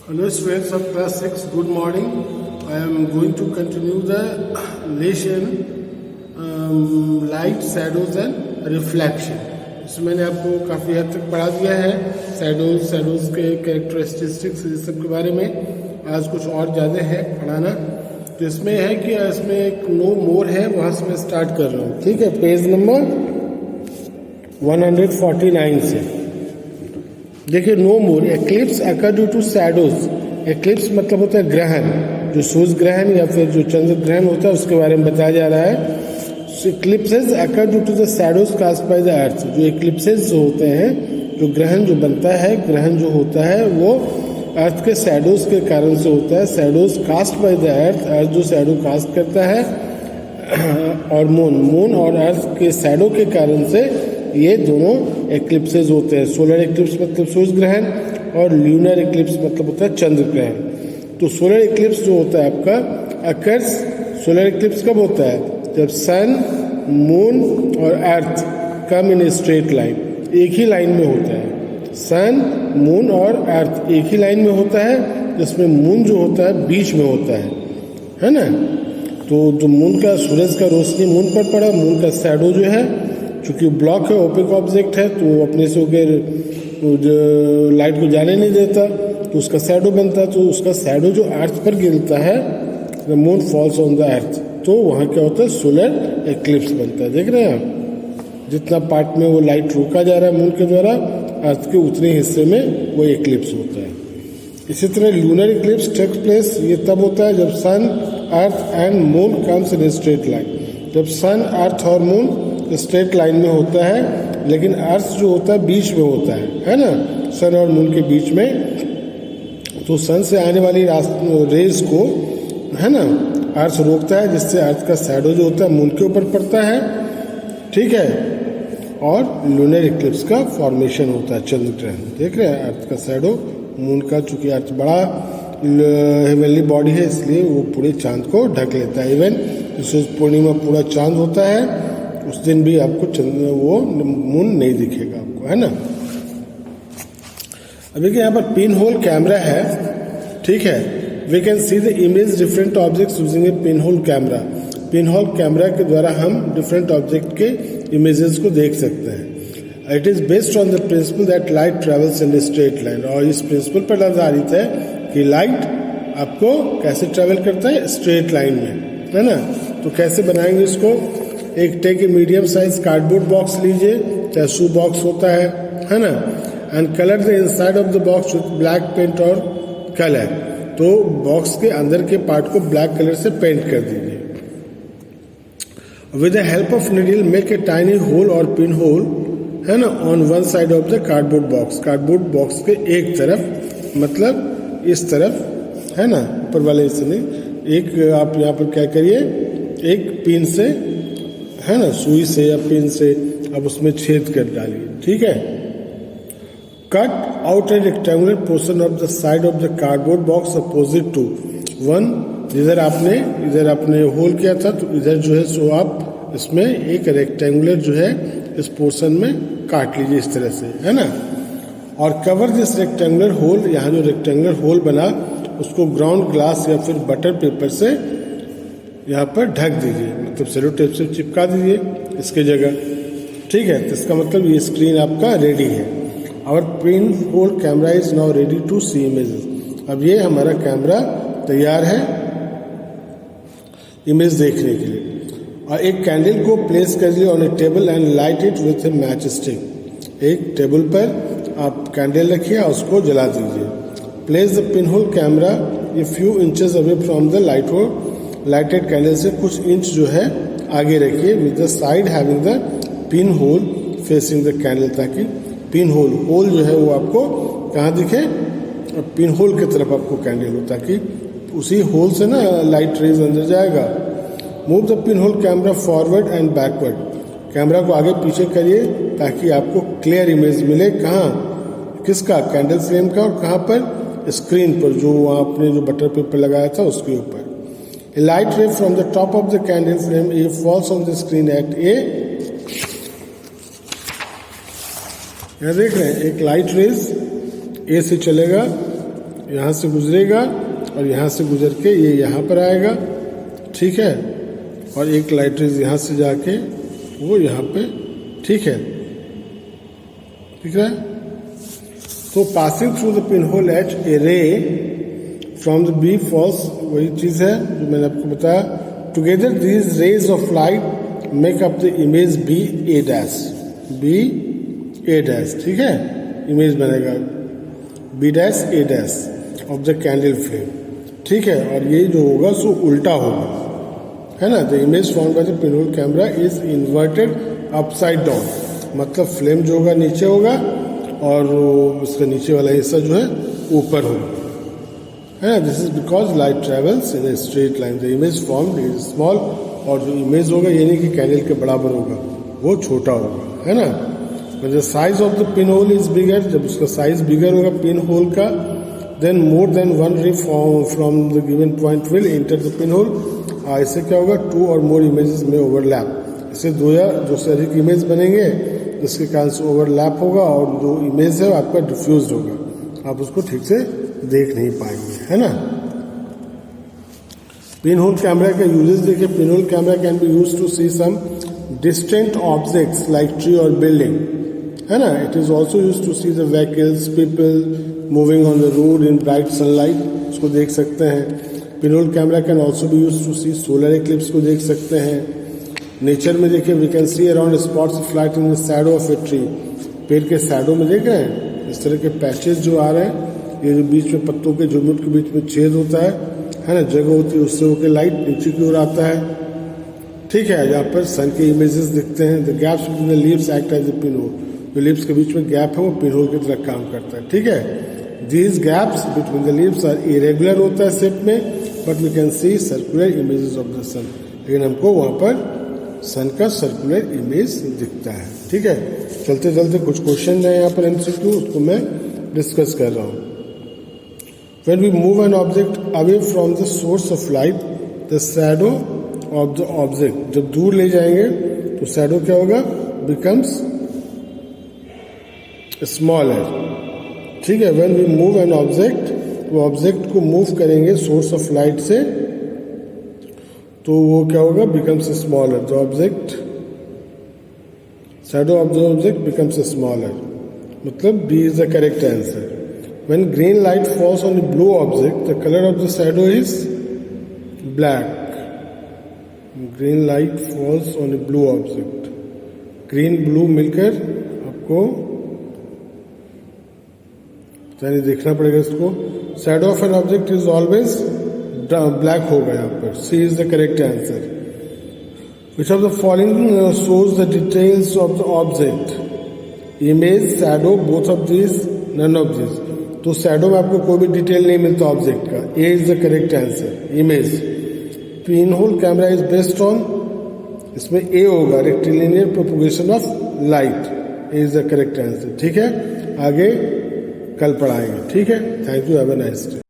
Hello students of class 6, good morning. I am going to continue the lesson light, shadows and reflection. इसमें मैंने आपको काफ़ी हद तक पढ़ा दिया है शैडोज के कैरेक्टरिस्टिक्स इस सब के बारे में। आज कुछ और ज़्यादा है पढ़ाना, तो इसमें है कि इसमें एक नो मोर है, वहाँ से मैं स्टार्ट कर रहा हूँ। ठीक है, पेज नंबर 149 से देखिए। No more eclipse occur due to shadows. Eclipse मतलब होता है ग्रहण, जो सूर्य ग्रहण या फिर जो चंद्र ग्रहण होता है उसके बारे में बताया जा रहा है। Eclipses occur due to the shadows cast by the earth. जो एक्लिप्सेस जो होते हैं, जो ग्रहण जो बनता है, ग्रहण जो होता है वो अर्थ के शैडोज के कारण से होता है। Shadows cast by the earth, earth जो शैडो कास्ट करता है, और मून और अर्थ के शैडो के कारण से ये दोनों एक्लिप्सेस होते हैं। सोलर एक्लिप्स मतलब सूर्य ग्रहण और ल्यूनर एक्लिप्स मतलब होता है चंद्र ग्रहण। तो सोलर एक्लिप्स जो होता है आपका अकर्स, सोलर एक्लिप्स कब होता है? जब सन, मून और अर्थ कम इन स्ट्रेट लाइन, एक ही लाइन में होता है। सन, मून और अर्थ एक ही लाइन में होता है, जिसमें मून जो होता है बीच में होता है ना। तो जो मून का, सूरज का रोशनी मून पर पड़ा, मून का शैडो जो है, चूंकि ब्लॉक है, ओपेक ऑब्जेक्ट है, तो वो अपने से होकर लाइट को जाने नहीं देता, तो उसका शैडो बनता है। तो उसका शैडो जो अर्थ पर गिरता है, the moon falls on the earth, तो वहाँ क्या होता है? सोलर एक्लिप्स बनता है। देख रहे हैं आप, जितना पार्ट में वो लाइट रोका जा रहा है मून के द्वारा, अर्थ के उतने हिस्से में वो एक्लिप्स होता है। इसी तरह लूनर एक्लिप्स टेक्स प्लेस, ये तब होता है जब sun, earth and moon comes in straight line. जब सन, अर्थ और मून स्ट्रेट लाइन में होता है, लेकिन अर्थ जो होता है बीच में होता है ना, सन और मून के बीच में। तो सन से आने वाली रेज को, है ना, अर्थ रोकता है, जिससे अर्थ का शैडो जो होता है मून के ऊपर पड़ता है। ठीक है, और लूनर इक्लिप्स का फॉर्मेशन होता है चंद्र ग्रहण। देख रहे हैं, अर्थ का शैडो मून का, चूंकि अर्थ बड़ा हेवनली बॉडी है, इसलिए वो पूरे चांद को ढक लेता है। इवन सूर्य पूर्णिमा पूरा चांद होता है, उस दिन भी आपको चंद्र, वो मून नहीं दिखेगा आपको, है ना। अब देखिए यहाँ पर पिन होल कैमरा है। ठीक है, we can see the image different objects using a pin whole camera. Pin whole camera के द्वारा हम डिफरेंट ऑब्जेक्ट के इमेजेस को देख सकते हैं। It is based on the principal that light travels in straight line. और इस प्रिंसिपल पर आधारित है कि लाइट आपको कैसे ट्रेवल करता है? स्ट्रेट लाइन में, है ना। तो कैसे बनाएंगे इसको? एक take a medium size cardboard box लीजिए, चाहे शू बॉक्स होता है ना, and colour the inside of the box with black paint और कलर। तो बॉक्स के अंदर के पार्ट को ब्लैक कलर से पेंट कर दीजिए। With the help of needle make a tiny hole और पिन होल, है ना, on one side of the cardboard box. Cardboard box के एक तरफ, मतलब इस तरफ, है ना, ऊपर वाले हिस्से में एक आप यहाँ पर क्या करिए, एक पिन से, है ना, सुई से या पिन से अब उसमें छेद कर डालिए। ठीक है, cut out a rectangular portion of the side of the cardboard box opposite to one. इधर आपने होल किया था, तो इधर जो है सो आप इसमें एक रेक्टेंगुलर जो है इस पोर्शन में काट लीजिए इस तरह से, है ना। और कवर दिस रेक्टेंगुलर होल, यहाँ जो रेक्टेंगुलर होल बना उसको ग्राउंड ग्लास या फिर बटर पेपर से यहाँ पर ढक दीजिए, मतलब सेलो टेप से चिपका दीजिए इसके जगह। ठीक है, तो इसका मतलब ये स्क्रीन आपका रेडी है। और pin whole camera is now ready to see images. अब ये हमारा कैमरा तैयार है इमेज देखने के लिए। और एक कैंडल को प्लेस कर लिए on A table and light it with A match stick. एक टेबल पर आप कैंडल रखिए और उसको जला दीजिए। Place the pin hole camera a few inches away from the lighted candle से कुछ इंच जो है आगे रखिए, with the side having the pin whole facing the candle, ताकि पिन होल जो है वो आपको कहाँ दिखे? पिन होल की तरफ आपको कैंडल हो, ताकि उसी होल से ना लाइट रेज अंदर जाएगा। Move the pin hole camera forward and backward. Camera को आगे पीछे करिए ताकि आपको क्लियर इमेज मिले। कहाँ? किसका? कैंडल फ्लेम का। और कहाँ पर? स्क्रीन पर, जो आपने जो बटर पेपर लगाया था उसके ऊपर। A light ray from the top of the candle flame A falls on the screen at A। यहाँ देख रहे हैं, एक लाइट रेज ए से चलेगा, यहाँ से गुजरेगा और यहाँ से गुजर के ये यहाँ पर आएगा, ठीक है, और एक लाइट रेज यहाँ से जाके वो यहाँ पे, ठीक है, ठीक है। तो passing through the pin hole as a ray from the B false, वही चीज़ है जो मैंने आपको बताया। Together these rays of light make up the image B A dash, B A dash, ठीक है, इमेज बनेगा B dash A dash of the candle flame, ठीक है। और ये जो होगा सो उल्टा होगा, है ना। The image form by the pin whole camera is inverted upside down, मतलब फ्लेम जो होगा नीचे होगा और उसका नीचे वाला हिस्सा जो है ऊपर होगा, है ना। This is because light travels in a straight line, the image form is small, और जो इमेज होगा ये नहीं कि कैंडल के बराबर होगा, वो छोटा होगा, है ना। The size of the pin whole is bigger, जब उसका साइज बिगर होगा पिन होल का, देन मोर देन वन रे from the given point will enter the pin whole. इससे क्या होगा, टू और मोर इमेजेस में ओवरलैप, इससे दो या दो से अधिक इमेज बनेंगे, जिसके कारण से ओवरलैप होगा और जो इमेज है आपका डिफ्यूज होगा, आप उसको ठीक से देख नहीं पाएंगे, है ना। पिन होल कैमरा का यूजेस देखिए। Pin whole camera can be use to see some distant objects like tree और बिल्डिंग, है ना। It is also use to see the vehicles, people moving on the road in bright sunlight, उसको देख सकते हैं। Pin whole camera can also be use to see solar eclipse को देख सकते हैं। नेचर में देखिए, we can see around spots of light in the shadow of a tree, पेड़ के शैडो में देख रहे हैं इस तरह के पैचेस जो आ रहे हैं, ये जो बीच में पत्तों के झुंड के बीच में छेद होता है ना, जगह होती है, उससे होकर लाइट नीचे की ओर आता है, ठीक है। यहाँ पर सन के इमेजेस दिखते हैं। The gaps between the leaves act as a pin hole, जो लीव्स के बीच में गैप है वो पिन होल की तरह काम करता है, ठीक है। These gaps between the leaves are irregular होता है शेप में, but we can see circular images of the sun, लेकिन हमको वहाँ पर सन का सर्कुलर इमेज दिखता है, ठीक है। चलते चलते कुछ क्वेश्चन है यहाँ पर एमसीक्यू, उसको मैं डिस्कस कर रहा हूँ। When we move an object away from the source of light, the shadow of the object, जब दूर ले जाएंगे तो shadow क्या होगा, becomes smaller, ठीक है। When we move an object, वो ऑब्जेक्ट को मूव करेंगे सोर्स ऑफ लाइट से, तो वो क्या होगा, becomes smaller. The object, shadow of the object becomes smaller. मतलब B is the correct answer. When green light falls on a blue object, the color of the shadow is black. Green light falls on a blue object. Green blue मिलकर आपको यानी देखना पड़ेगा इसको। Shadow of an object is always black होगा यहाँ पर। C is the correct answer. Which of the following shows the details of the object? Image, shadow, both of these, none of these. तो शैडो में आपको कोई भी detail नहीं मिलता ऑब्जेक्ट का। A is the correct answer, image. Pin hole camera is based on, इसमें A होगा, rectilinear propagation of light, A is the correct answer, ठीक है। आगे कल पढ़ाएंगे, ठीक है। Thank you, have a nice day.